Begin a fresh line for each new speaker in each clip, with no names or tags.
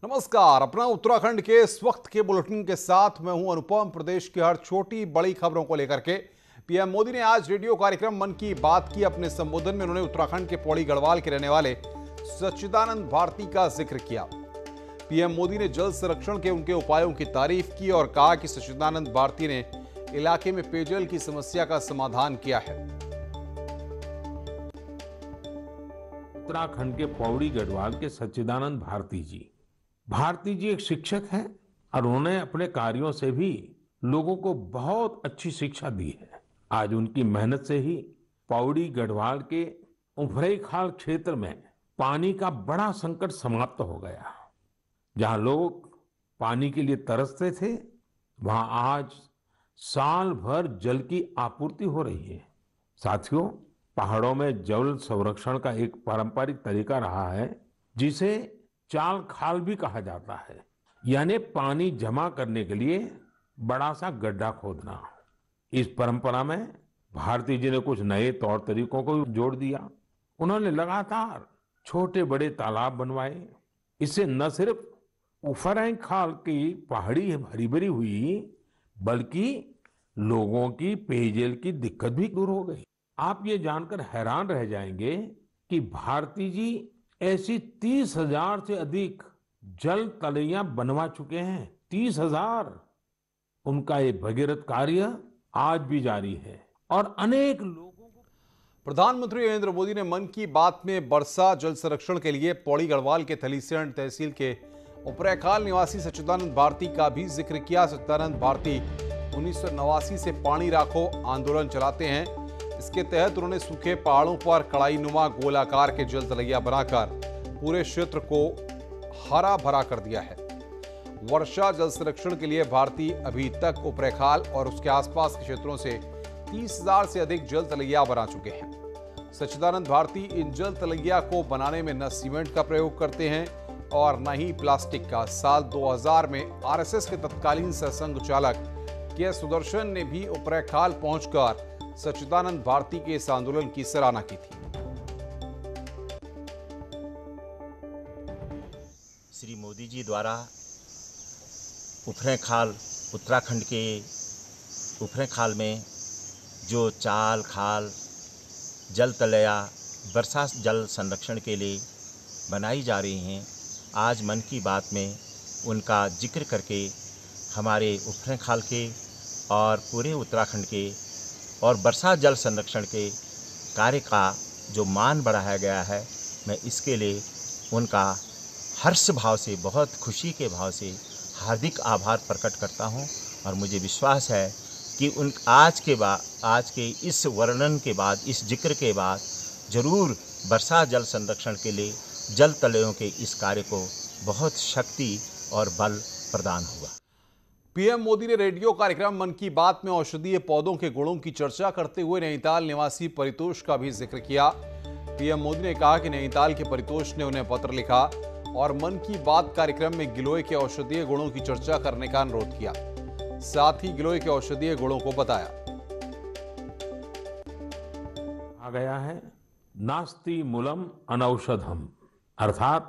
नमस्कार। अपना उत्तराखंड के इस वक्त के बुलेटिन के साथ मैं हूं अनुपम। प्रदेश की हर छोटी बड़ी खबरों को लेकर के पीएम मोदी ने आज रेडियो कार्यक्रम मन की बात की। अपने संबोधन में उन्होंने उत्तराखंड के पौड़ी गढ़वाल के रहने वाले सच्चिदानंद भारती का जिक्र किया। पीएम मोदी ने जल संरक्षण के उनके उपायों की तारीफ की और कहा कि सच्चिदानंद भारती ने इलाके में पेयजल की समस्या का समाधान किया है।
उत्तराखंड के पौड़ी गढ़वाल के सच्चिदानंद भारती जी एक शिक्षक हैं और उन्होंने अपने कार्यों से भी लोगों को बहुत अच्छी शिक्षा दी है। आज उनकी मेहनत से ही पौड़ी गढ़वाल के उफरैंखाल क्षेत्र में पानी का बड़ा संकट समाप्त हो गया। जहां लोग पानी के लिए तरसते थे, वहां आज साल भर जल की आपूर्ति हो रही है। साथियों, पहाड़ों में जल संरक्षण का एक पारंपरिक तरीका रहा है जिसे चाल खाल भी कहा जाता है, यानी पानी जमा करने के लिए बड़ा सा गड्ढा खोदना। इस परंपरा में भारती जी ने कुछ नए तौर तरीकों को जोड़ दिया। उन्होंने लगातार छोटे बड़े तालाब बनवाए। इससे न सिर्फ उफरैंखाल की पहाड़ी हरी भरी हुई, बल्कि लोगों की पेयजल की दिक्कत भी दूर हो गई। आप ये जानकर हैरान रह जाएंगे कि भारती जी ऐसी 30,000 से अधिक जल तलैया बनवा चुके हैं। 30,000। उनका ये भगीरथ कार्य आज भी जारी है और अनेक लोगों को।
प्रधानमंत्री नरेंद्र मोदी ने मन की बात में वर्षा जल संरक्षण के लिए पौड़ी गढ़वाल के थलीसैंण तहसील के उफरैंखाल निवासी सच्चिदानंद भारती का भी जिक्र किया। सच्चिदानंद भारती 1989 से पानी राखो आंदोलन चलाते हैं। इसके तहत उन्होंने सूखे पहाड़ों पर कड़ाईनुमा गोलाकार के जल तलैया बनाकर पूरे क्षेत्र को हरा भरा कर दिया है। वर्षा जल संरक्षण के लिए भारती अभी तक उफरैंखाल और उसके आसपास के क्षेत्रों से 30,000 से अधिक जल तलैया बना चुके हैं। सच्चिदानंद भारती इन जल तलैया को बनाने में न सीमेंट का प्रयोग करते हैं और न ही प्लास्टिक का। साल 2000 में आरएसएस के तत्कालीन सरसंघ चालक के सुदर्शन ने भी उफरैंखाल पहुंचकर सच्चिदानंद भारती के इस आंदोलन की सराहना की थी।
श्री मोदी जी द्वारा उफरैंखाल, उत्तराखंड के उफरैंखाल में जो चाल खाल जल तलैया वर्षा जल संरक्षण के लिए बनाई जा रही हैं, आज मन की बात में उनका जिक्र करके हमारे उफरैंखाल के और पूरे उत्तराखंड के और वर्षा जल संरक्षण के कार्य का जो मान बढ़ाया गया है, मैं इसके लिए उनका हर्ष भाव से, बहुत खुशी के भाव से हार्दिक आभार प्रकट करता हूं। और मुझे विश्वास है कि आज के इस वर्णन के बाद, इस जिक्र के बाद जरूर वर्षा जल संरक्षण के लिए जल तलैयों के इस कार्य को बहुत शक्ति और बल प्रदान हुआ।
पीएम मोदी ने रेडियो कार्यक्रम मन की बात में औषधीय पौधों के गुणों की चर्चा करते हुए नैनीताल निवासी परितोष का भी जिक्र किया। पीएम मोदी ने कहा कि नैनीताल के परितोष ने उन्हें पत्र लिखा और मन की बात कार्यक्रम में गिलोय के औषधीय गुणों की चर्चा करने का अनुरोध किया। साथ ही गिलोय के औषधीय गुणों को बताया।
आ गया है नास्ति मूलम अनौषधम, अर्थात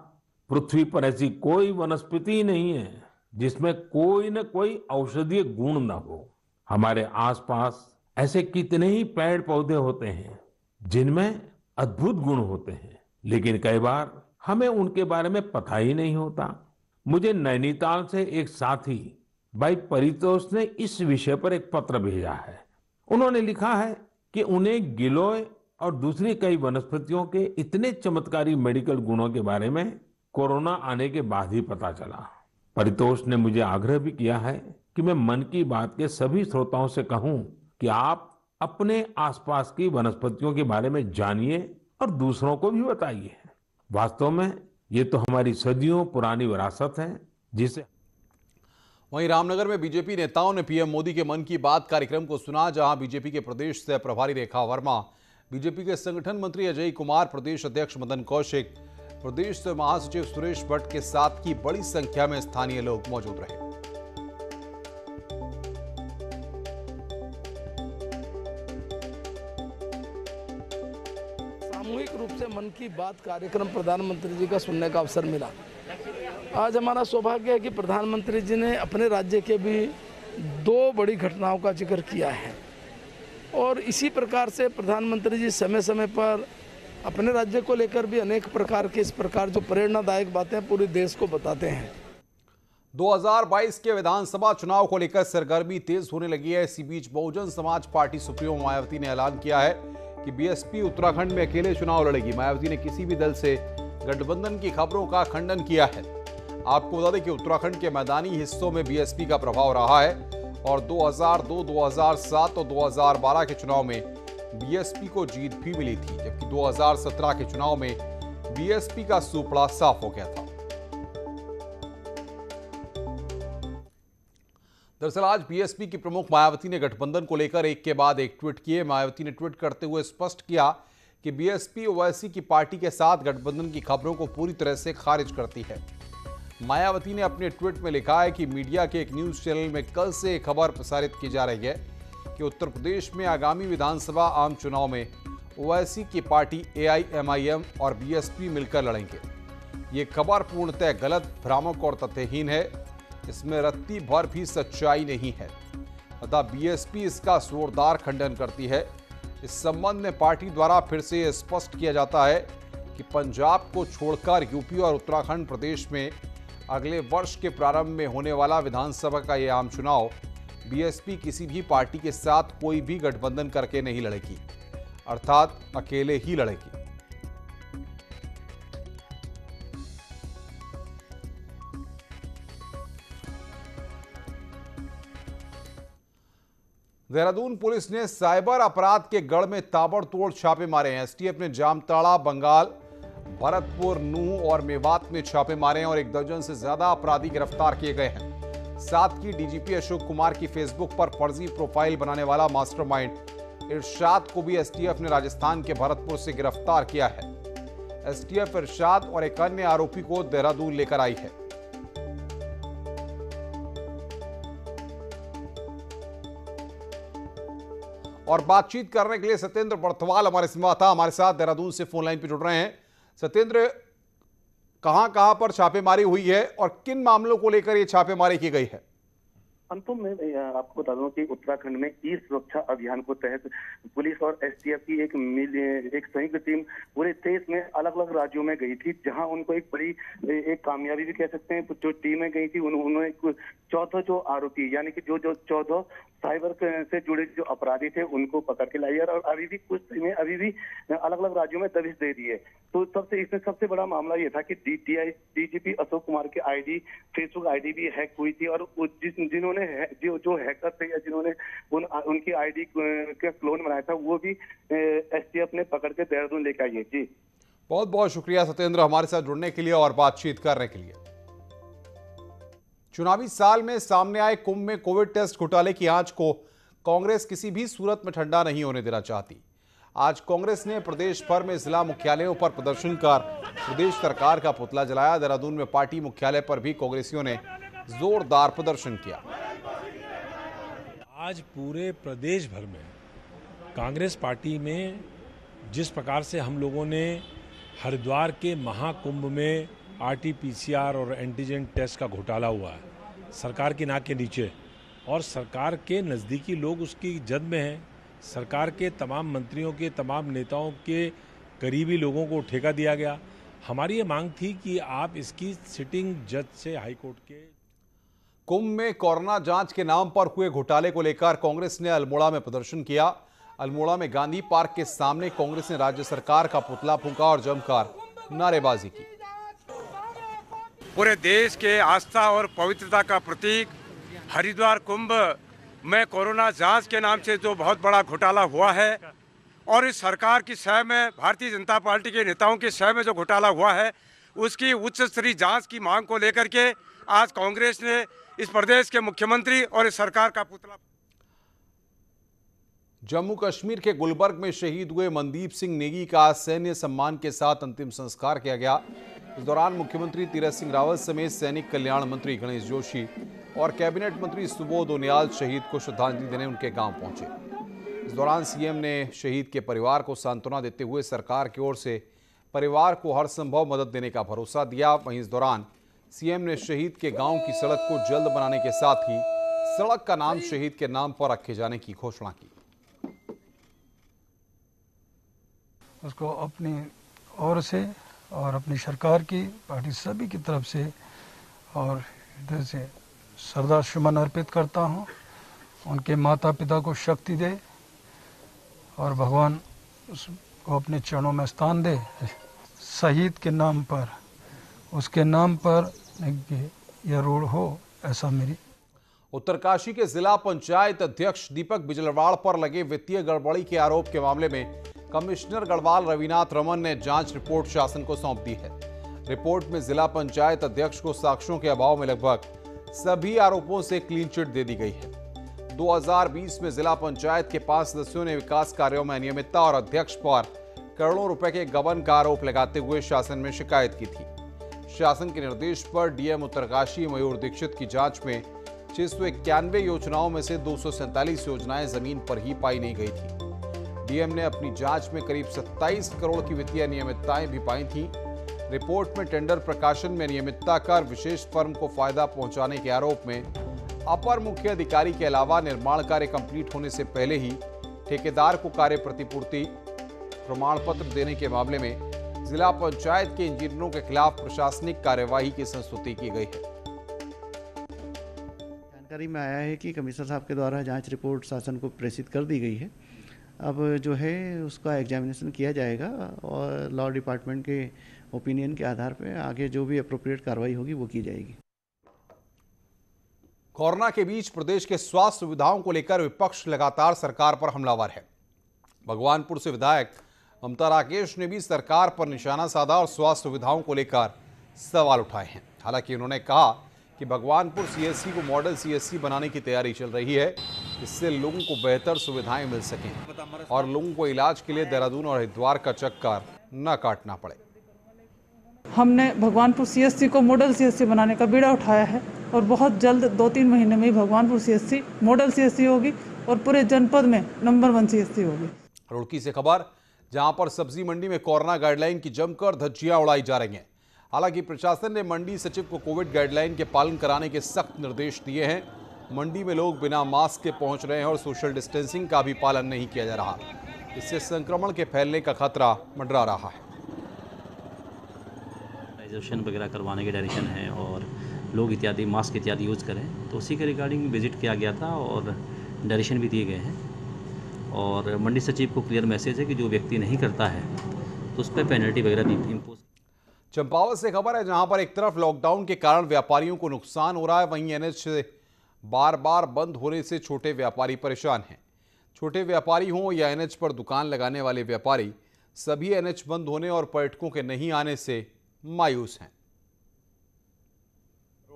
पृथ्वी पर ऐसी कोई वनस्पति नहीं है जिसमें कोई न कोई औषधीय गुण न हो। हमारे आसपास ऐसे कितने ही पेड़ पौधे होते हैं जिनमें अद्भुत गुण होते हैं, लेकिन कई बार हमें उनके बारे में पता ही नहीं होता। मुझे नैनीताल से एक साथी भाई परितोष ने इस विषय पर एक पत्र भेजा है। उन्होंने लिखा है कि उन्हें गिलोय और दूसरी कई वनस्पतियों के इतने चमत्कारी मेडिकल गुणों के बारे में कोरोना आने के बाद ही पता चला। परितोष ने मुझे आग्रह भी किया है कि मैं मन की बात के सभी श्रोताओं से कहूं कि आप अपने आसपास की वनस्पतियों के बारे में जानिए और दूसरों को भी बताइए। वास्तव में ये तो हमारी सदियों पुरानी विरासत है जिसे।
वहीं रामनगर में बीजेपी नेताओं ने पीएम मोदी के मन की बात कार्यक्रम को सुना, जहां बीजेपी के प्रदेश सह प्रभारी रेखा वर्मा, बीजेपी के संगठन मंत्री अजय कुमार, प्रदेश अध्यक्ष मदन कौशिक, प्रदेश महासचिव सुरेश भट्ट के साथ की बड़ी संख्या में स्थानीय लोग मौजूद रहे।
सामूहिक रूप से मन की बात कार्यक्रम प्रधानमंत्री जी का सुनने का अवसर मिला आज हमारा सौभाग्य है कि प्रधानमंत्री जी ने अपने राज्य के भी 2 बड़ी घटनाओं का जिक्र किया है और इसी प्रकार से प्रधानमंत्री जी समय समय पर अपने राज्य को लेकर भी अनेक प्रकार के इस प्रकार जो प्रेरणादायक बातें पूरे देश को बताते हैं।
2022 के विधानसभा चुनाव को लेकर सरगर्मी तेज होने लगी है। इसी बीच बहुजन समाज पार्टी सुप्रीमो मायावती ने ऐलान किया है कि बीएसपी उत्तराखंड में अकेले चुनाव लड़ेगी। मायावती ने किसी भी दल से गठबंधन की खबरों का खंडन किया है। आपको बता दें कि उत्तराखंड के मैदानी हिस्सों में बीएसपी का प्रभाव रहा है और 2002, 2007 और 2012 के चुनाव में बीएसपी को जीत भी मिली थी, जबकि 2017 के चुनाव में बीएसपी का सूपड़ा साफ हो गया था। दरअसल आज बीएसपी की प्रमुख मायावती ने गठबंधन को लेकर एक के बाद एक ट्वीट किए। मायावती ने ट्वीट करते हुए स्पष्ट किया कि बीएसपी ओवैसी की पार्टी के साथ गठबंधन की खबरों को पूरी तरह से खारिज करती है। मायावती ने अपने ट्वीट में लिखा है कि मीडिया के एक न्यूज चैनल में कल से खबर प्रसारित की जा रही है कि उत्तर प्रदेश में आगामी विधानसभा आम चुनाव में ओवैसी की पार्टी एआईएमआईएम और बीएसपी मिलकर लड़ेंगे। ये खबर पूर्णतः गलत, भ्रामक और तथ्यहीन है। इसमें रत्ती भर भी सच्चाई नहीं है, अतः बीएसपी इसका जोरदार खंडन करती है। इस संबंध में पार्टी द्वारा फिर से यह स्पष्ट किया जाता है कि पंजाब को छोड़कर यूपी और उत्तराखंड प्रदेश में अगले वर्ष के प्रारंभ में होने वाला विधानसभा का यह आम चुनाव बीएसपी किसी भी पार्टी के साथ कोई भी गठबंधन करके नहीं लड़ेगी, अर्थात अकेले ही लड़ेगी। देहरादून पुलिस ने साइबर अपराध के गढ़ में ताबड़तोड़ छापे मारे हैं। एसटीएफ ने जामताड़ा, बंगाल, भरतपुर, नूह और मेवात में छापे मारे हैं और 1 दर्जन से ज्यादा अपराधी गिरफ्तार किए गए हैं। साथ ही डीजीपी अशोक कुमार की फेसबुक पर फर्जी प्रोफाइल बनाने वाला मास्टरमाइंड इरशाद को भी एसटीएफ ने राजस्थान के भरतपुर से गिरफ्तार किया है। एसटीएफ इरशाद और एक अन्य आरोपी को देहरादून लेकर आई है। और बातचीत करने के लिए सत्येंद्र बर्थवाल हमारे संवाददाता हमारे साथ देहरादून से फोन लाइन पर जुड़ रहे हैं। सत्येंद्र, कहां पर छापेमारी हुई है और किन मामलों को लेकर ये छापेमारी की गई है?
अंतुम मैं आपको बता दूं कि उत्तराखंड में ई सुरक्षा अभियान को तहत पुलिस और एसटीएफ की एक संयुक्त टीम पूरे देश में अलग अलग राज्यों में गई थी, जहां उनको एक बड़ी एक कामयाबी भी कह सकते हैं। जो टीमें गई थी उन्होंने 14 जो आरोपी यानी कि जो 14 साइबर से जुड़े जो अपराधी थे उनको पकड़ के लाई और अभी भी कुछ टीमें अभी भी अलग अलग राज्यों में दबिश दे दी है। तो इसमें सबसे बड़ा मामला ये था कि डीजीपी अशोक कुमार की आईडी, फेसबुक आईडी भी हैक हुई थी और जिन्होंने जो हैकर थे या जिन्होंने उनकी आईडी का क्लोन बनाया था वो भी एसटीएफ ने पकड़ के देहरादून लेकर आई है। जी
बहुत बहुत शुक्रिया सत्येंद्र हमारे साथ जुड़ने के लिए और बातचीत करने के लिए। चुनावी साल में सामने आए कुंभ में कोविड टेस्ट घोटाले की आंच को कांग्रेस किसी भी सूरत में ठंडा नहीं होने देना चाहती। आज कांग्रेस ने प्रदेश भर में जिला मुख्यालयों पर प्रदर्शन कर प्रदेश सरकार का पुतला जलाया। देहरादून में पार्टी मुख्यालय पर भी कांग्रेसियों ने जोरदार प्रदर्शन किया।
आज पूरे प्रदेश भर में कांग्रेस पार्टी में जिस प्रकार से हम लोगों ने हरिद्वार के महाकुंभ में आरटीपीसीआर और एंटीजन टेस्ट का घोटाला हुआ है सरकार की नाक के नीचे, और सरकार के नज़दीकी लोग उसकी जद में हैं। सरकार के तमाम मंत्रियों के, तमाम नेताओं के करीबी लोगों को ठेका दिया गया। हमारी ये मांग थी कि आप इसकी सिटिंग जज से हाईकोर्ट के।
कुंभ में कोरोना जांच के नाम पर हुए घोटाले को लेकर कांग्रेस ने अल्मोड़ा में प्रदर्शन किया। अल्मोड़ा में गांधी पार्क के सामने कांग्रेस ने राज्य सरकार का पुतला फूंका और जमकर नारेबाजी की।
पूरे देश के आस्था और पवित्रता का प्रतीक हरिद्वार कुंभ में कोरोना जांच के नाम से जो बहुत बड़ा घोटाला हुआ है और इस सरकार की सह में, भारतीय जनता पार्टी के नेताओं की सह में जो घोटाला हुआ है उसकी उच्च स्तरीय जांच की मांग को लेकर के आज कांग्रेस ने इस प्रदेश के मुख्यमंत्री और इस सरकार का पुतला।
जम्मू कश्मीर के गुलबर्ग में शहीद हुए मनदीप सिंह नेगी का सैन्य सम्मान के साथ अंतिम संस्कार किया गया। इस दौरान मुख्यमंत्री तीरथ सिंह रावत समेत सैनिक कल्याण मंत्री गणेश जोशी और कैबिनेट मंत्री सुबोध उनियाल शहीद को श्रद्धांजलि देने उनके गांव पहुंचे। इस दौरान सीएम ने शहीद के परिवार को सांत्वना देते हुए सरकार की ओर से परिवार को हर संभव मदद देने का भरोसा दिया। वहीं इस दौरान सीएम ने शहीद के गांव की सड़क को जल्द बनाने के साथ ही सड़क का नाम शहीद के नाम पर रखे जाने की घोषणा की।
उसको अपनी ओर से और अपनी सरकार की पार्टी सभी की तरफ से और इधर से श्रद्धा सुमन अर्पित करता हूँ। उनके माता पिता को शक्ति दे और भगवान उसको अपने चरणों में स्थान दे। शहीद के नाम पर, उसके नाम पर यह रोड हो, ऐसा मेरी।
उत्तरकाशी के जिला पंचायत अध्यक्ष दीपक बिजलवाड़ पर लगे वित्तीय गड़बड़ी के आरोप के मामले में कमिश्नर गढ़वाल रविनाथ रमन ने जांच रिपोर्ट शासन को सौंप दी है। रिपोर्ट में जिला पंचायत अध्यक्ष को साक्ष्यों के अभाव में लगभग सभी आरोपों से क्लीन चिट दे दी गई है। 2020 में जिला पंचायत के 5 सदस्यों ने विकास कार्यों में अनियमितता और अध्यक्ष पर करोड़ों रुपए के गबन का आरोप लगाते हुए शासन में शिकायत की थी। शासन के निर्देश पर डीएम उत्तरकाशी मयूर दीक्षित की जांच में 691 योजनाओं में से 247 योजनाएं जमीन पर ही पाई नहीं गई थी। डीएम ने अपनी जांच में करीब 27 करोड़ की वित्तीय अनियमितताएं भी पाई थी। रिपोर्ट में टेंडर प्रकाशन में अनियमितता कर विशेष फर्म को फायदा पहुंचाने के आरोप में अपर मुख्य अधिकारी के अलावा निर्माण कार्य कंप्लीट होने से पहले ही ठेकेदार को कार्य प्रतिपूर्ति प्रमाण पत्र देने के मामले में जिला पंचायत के इंजीनियरों के खिलाफ प्रशासनिक कार्यवाही की संस्तुति की गई है।
जानकारी में आया है कि कमिश्नर साहब के द्वारा जांच रिपोर्ट शासन को प्रेषित कर दी गई है। अब जो है उसका एग्जामिनेशन किया जाएगा और लॉ डिपार्टमेंट के ओपिनियन के आधार पर आगे जो भी अप्रोप्रिएट कार्रवाई होगी वो की जाएगी।
कोरोना के बीच प्रदेश के स्वास्थ्य सुविधाओं को लेकर विपक्ष लगातार सरकार पर हमलावर है। भगवानपुर से विधायक ममता राकेश ने भी सरकार पर निशाना साधा और स्वास्थ्य सुविधाओं को लेकर सवाल उठाए हैं। हालांकि उन्होंने कहा कि भगवानपुर सीएससी को मॉडल सीएससी बनाने की तैयारी चल रही है, इससे लोगों को बेहतर सुविधाएं मिल सकें और लोगों को इलाज के लिए देहरादून और हरिद्वार का चक्कर न काटना पड़े।
हमने भगवानपुर सीएससी को मॉडल सीएससी बनाने का बीड़ा उठाया है और बहुत जल्द 2-3 महीने में ही भगवानपुर सीएससी मॉडल सीएससी होगी और पूरे जनपद में नंबर 1 सीएससी होगी।
रुड़की से खबर, जहां पर सब्जी मंडी में कोरोना गाइडलाइन की जमकर धज्जियां उड़ाई जा रही हैं। हालांकि प्रशासन ने मंडी सचिव को कोविड गाइडलाइन के पालन कराने के सख्त निर्देश दिए हैं। मंडी में लोग बिना मास्क के पहुंच रहे हैं और सोशल डिस्टेंसिंग का भी पालन नहीं किया जा रहा। इससे संक्रमण के फैलने का खतरा मंडरा रहा है।
वगैरह करवाने के डायरेक्शन है और लोग इत्यादि मास्क इत्यादि यूज़ करें, तो उसी के रिगार्डिंग विजिट किया गया था और डायरेक्शन भी दिए गए हैं। और मंडी सचिव को क्लियर मैसेज है कि जो व्यक्ति नहीं करता है तो उस पर पेनल्टी वगैरह भी इम्पोज।
चंपावत से खबर है, जहां पर एक तरफ लॉकडाउन के कारण व्यापारियों को नुकसान हो रहा है, वहीं एनएच बार बार बंद होने से छोटे व्यापारी परेशान हैं। छोटे व्यापारी हों या एनएच पर दुकान लगाने वाले व्यापारी, सभी एनएच बंद होने और पर्यटकों के नहीं आने से मायूस हैं।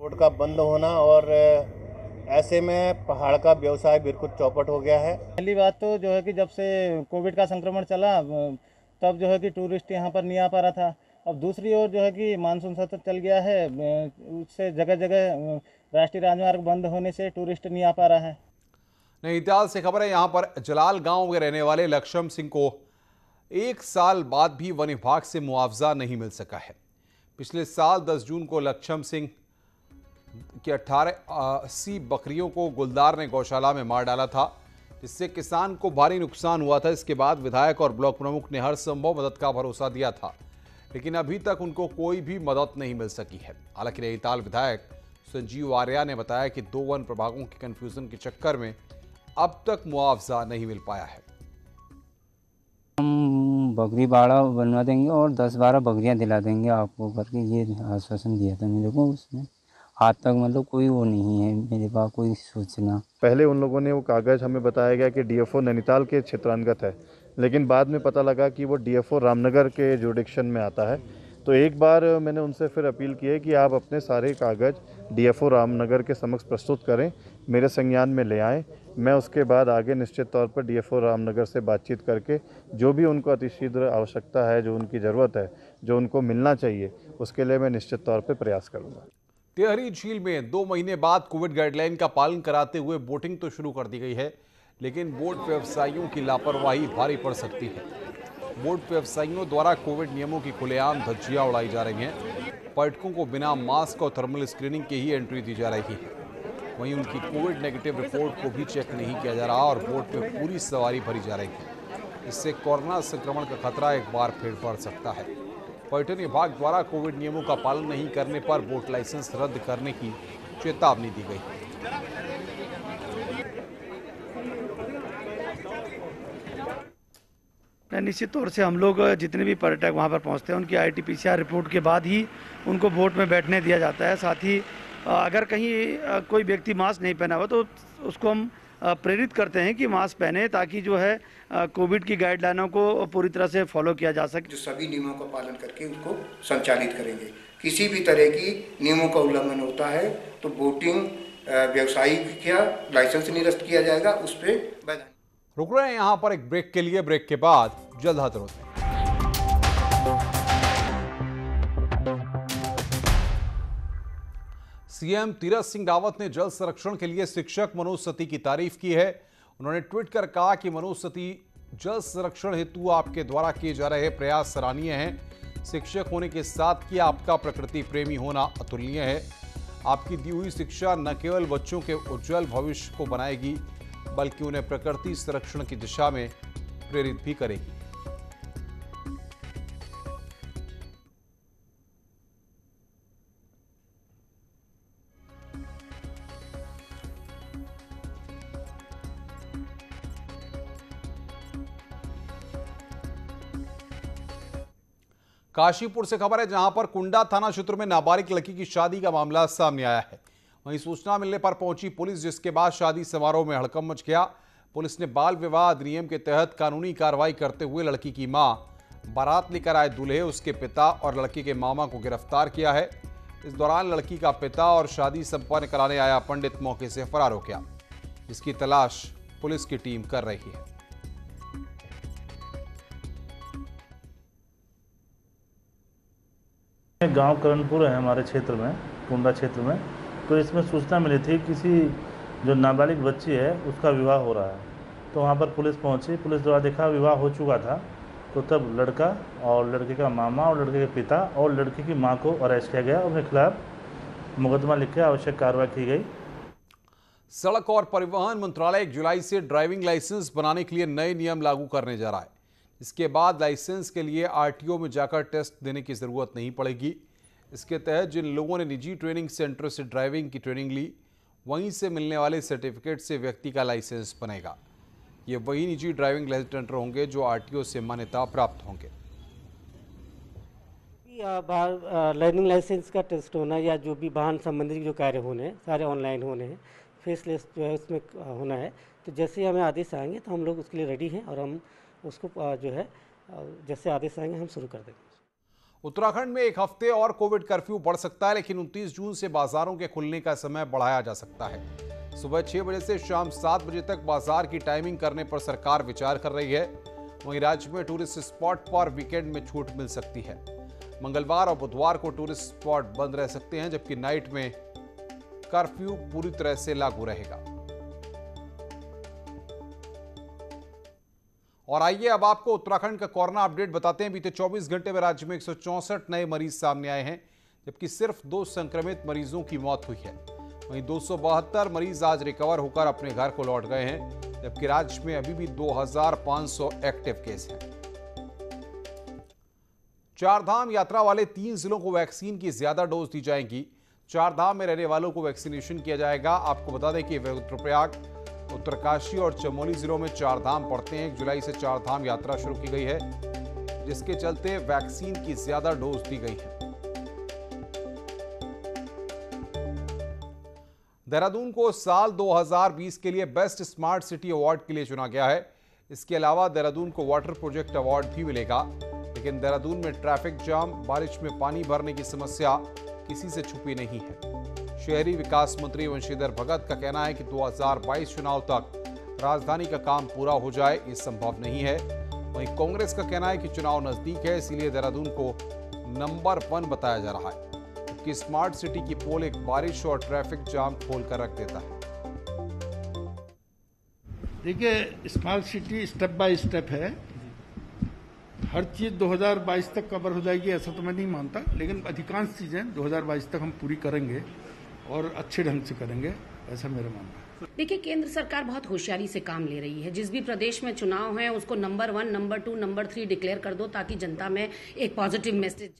रोड का बंद होना और ऐसे में पहाड़ का व्यवसाय बिल्कुल चौपट हो गया है।
पहली बात तो जो है कि जब से कोविड का संक्रमण चला तब जो है कि टूरिस्ट यहाँ पर नहीं आ पा रहा था। अब दूसरी ओर जो है कि मानसून सत्र चल गया है, उससे जगह जगह राष्ट्रीय राजमार्ग बंद होने से टूरिस्ट नहीं आ पा रहा है।
नैनीताल से खबर है, यहाँ पर जलाल गांव में रहने वाले लक्ष्मण सिंह को 1 साल बाद भी वन विभाग से मुआवजा नहीं मिल सका है। पिछले साल 10 जून को लक्ष्मण सिंह की 80 बकरियों को गुलदार ने गौशाला में मार डाला था, जिससे किसान को भारी नुकसान हुआ था। इसके बाद विधायक और ब्लॉक प्रमुख ने हर संभव मदद का भरोसा दिया था, लेकिन अभी तक उनको कोई भी मदद नहीं मिल सकी है। हालांकि नैनीताल विधायक संजीव आर्या ने बताया कि 2 वन प्रभागों के कंफ्यूजन के चक्कर में अब तक मुआवजा नहीं मिल पाया है।
हम बकरी बाड़ा बनवा देंगे और 10-12 बकरियां दिला देंगे आपको करके ये आश्वासन दिया था मेरे को। उसमें आज तक मतलब कोई वो नहीं है मेरे पास कोई सूचना।
पहले उन लोगों ने वो कागज़ हमें बताया गया कि डीएफओ नैनीताल के क्षेत्रांतर्गत है, लेकिन बाद में पता लगा कि वो डीएफओ रामनगर के जुरिडिक्शन में आता है। तो एक बार मैंने उनसे फिर अपील की है कि आप अपने सारे कागज़ डीएफओ रामनगर के समक्ष प्रस्तुत करें, मेरे संज्ञान में ले आएँ। मैं उसके बाद आगे निश्चित तौर पर डीएफओ रामनगर से बातचीत करके जो भी उनको अतिशीघ्र आवश्यकता है, जो उनकी ज़रूरत है, जो उनको मिलना चाहिए, उसके लिए मैं निश्चित तौर पर प्रयास करूँगा।
टिहरी झील में 2 महीने बाद कोविड गाइडलाइन का पालन कराते हुए बोटिंग तो शुरू कर दी गई है, लेकिन बोट व्यवसायियों की लापरवाही भारी पड़ सकती है। बोट व्यवसायियों द्वारा कोविड नियमों की खुलेआम धज्जियां उड़ाई जा रही हैं। पर्यटकों को बिना मास्क और थर्मल स्क्रीनिंग के ही एंट्री दी जा रही है। वहीं उनकी कोविड नेगेटिव रिपोर्ट को भी चेक नहीं किया जा रहा और बोट में पूरी सवारी भरी जा रही है। इससे कोरोना संक्रमण का खतरा एक बार फिर बढ़ सकता है। पर्यटन विभाग द्वारा कोविड नियमों का पालन नहीं करने पर बोट लाइसेंस रद्द करने की चेतावनी दी गई।
निश्चित तौर से हम लोग जितने भी पर्यटक वहां पर पहुंचते हैं उनकी RT-PCR रिपोर्ट के बाद ही उनको बोट में बैठने दिया जाता है। साथ ही अगर कहीं कोई व्यक्ति मास्क नहीं पहना हुआ तो उसको हम प्रेरित करते हैं कि मास्क पहने, ताकि जो है कोविड की गाइडलाइनों को पूरी तरह से फॉलो किया जा सके।
जो सभी नियमों का पालन करके उसको संचालित करेंगे। किसी भी तरह की नियमों का उल्लंघन होता है तो बोटिंग व्यवसायिक या लाइसेंस निरस्त किया जाएगा, उस पर
रुक रहे हैं यहाँ पर एक ब्रेक के लिए। ब्रेक के बाद जल्द हाजिर होते हैं। सीएम तीरथ सिंह रावत ने जल संरक्षण के लिए शिक्षक मनोज सती की तारीफ की है। उन्होंने ट्वीट कर कहा कि मनोज सती, जल संरक्षण हेतु आपके द्वारा किए जा रहे प्रयास सराहनीय हैं। शिक्षक होने के साथ ही आपका प्रकृति प्रेमी होना अतुलनीय है। आपकी दी हुई शिक्षा न केवल बच्चों के उज्जवल भविष्य को बनाएगी बल्कि उन्हें प्रकृति संरक्षण की दिशा में प्रेरित भी करेगी। काशीपुर से खबर है, जहां पर कुंडा थाना क्षेत्र में नाबालिग लड़की की शादी का मामला सामने आया है। वहीं सूचना मिलने पर पहुंची पुलिस, जिसके बाद शादी समारोह में हड़कंप मच गया। पुलिस ने बाल विवाह अधिनियम के तहत कानूनी कार्रवाई करते हुए लड़की की मां, बारात लेकर आए दूल्हे, उसके पिता और लड़की के मामा को गिरफ्तार किया है। इस दौरान लड़की का पिता और शादी संपन्न कराने आया पंडित मौके से फरार हो गया। इसकी तलाश पुलिस की टीम कर रही है।
गांव करणपुर है हमारे क्षेत्र में, कुंडा क्षेत्र में। तो इसमें सूचना मिली थी किसी जो नाबालिग बच्ची है उसका विवाह हो रहा है। तो वहाँ पर पुलिस पहुँची। पुलिस द्वारा देखा विवाह हो चुका था, तो तब लड़का और लड़के का मामा और लड़के के पिता और लड़की की मां को अरेस्ट किया गया। उनके खिलाफ मुकदमा लिख के आवश्यक कार्रवाई की गई।
सड़क और परिवहन मंत्रालय 1 जुलाई से ड्राइविंग लाइसेंस बनाने के लिए नए नियम लागू करने जा रहा है। इसके बाद लाइसेंस के लिए RTO में जाकर टेस्ट देने की जरूरत नहीं पड़ेगी। इसके तहत जिन लोगों ने निजी ट्रेनिंग सेंटर से ड्राइविंग की ट्रेनिंग ली, वहीं से मिलने वाले सर्टिफिकेट से व्यक्ति का लाइसेंस बनेगा। ये वही निजी ड्राइविंग लाइसेंस होंगे जो RTO से मान्यता प्राप्त होंगे।
लर्निंग लाइसेंस का टेस्ट होना या जो भी वाहन संबंधित जो कार्य होने हैं सारे ऑनलाइन होने हैं, फेसलेस जो है उसमें होना है। तो जैसे हमें आदेश आएंगे तो हम लोग उसके लिए रेडी हैं और हम उसको जो है जैसे आदेश आएंगे हम शुरू कर देंगे।
उत्तराखंड में एक हफ्ते और कोविड कर्फ्यू बढ़ सकता है, लेकिन 29 जून से बाजारों के खुलने का समय बढ़ाया जा सकता है। सुबह 6 बजे से शाम 7 बजे तक बाजार की टाइमिंग करने पर सरकार विचार कर रही है। वहीं राज्य में टूरिस्ट स्पॉट पर वीकेंड में छूट मिल सकती है। मंगलवार और बुधवार को टूरिस्ट स्पॉट बंद रह सकते हैं, जबकि नाइट में कर्फ्यू पूरी तरह से लागू रहेगा। और आइए अब आपको उत्तराखंड का कोरोना अपडेट बताते हैं। बीते 24 घंटे में राज्य में 164 नए मरीज सामने आए हैं, जबकि सिर्फ 2 संक्रमित मरीजों की मौत हुई है। वहीं 272 मरीज आज रिकवर होकर अपने घर को लौट गए हैं, जबकि राज्य में अभी भी 2500 एक्टिव केस हैं। 4 धाम यात्रा वाले 3 जिलों को वैक्सीन की ज्यादा डोज दी जाएंगी। 4 धाम में रहने वालों को वैक्सीनेशन किया जाएगा। आपको बता दें कि रुद्रप्रयाग, उत्तरकाशी और चमोली जिलों में 4 धाम पड़ते हैं। 1 जुलाई से 4 धाम यात्रा शुरू की गई है, जिसके चलते वैक्सीन की ज्यादा डोज दी गई है। देहरादून को साल 2020 के लिए बेस्ट स्मार्ट सिटी अवार्ड के लिए चुना गया है। इसके अलावा देहरादून को वाटर प्रोजेक्ट अवार्ड भी मिलेगा। लेकिन देहरादून में ट्रैफिक जाम, बारिश में पानी भरने की समस्या किसी से छुपी नहीं है। शहरी विकास मंत्री वंशीधर भगत का कहना है कि 2022 चुनाव तक राजधानी का काम पूरा हो जाए ये संभव नहीं है। वहीं कांग्रेस का कहना है कि चुनाव नजदीक है, इसलिए देहरादून को नंबर 1 बताया जा रहा है, जबकि स्मार्ट सिटी की पोल एक बारिश और ट्रैफिक जाम खोलकर रख देता है।
देखिए, smart city step by step है।
हर चीज़ 2022 तक कवर हो जाएगी ऐसा तो मैं नहीं मानता, लेकिन अधिकांश चीज़ें 2022 तक हम पूरी करेंगे और अच्छे ढंग से करेंगे, ऐसा मेरा मानना है।
देखिए, केंद्र सरकार बहुत होशियारी से काम ले रही है। जिस भी प्रदेश में चुनाव है उसको नंबर 1, नंबर 2, नंबर 3 डिक्लेयर कर दो ताकि जनता में एक पॉजिटिव मैसेज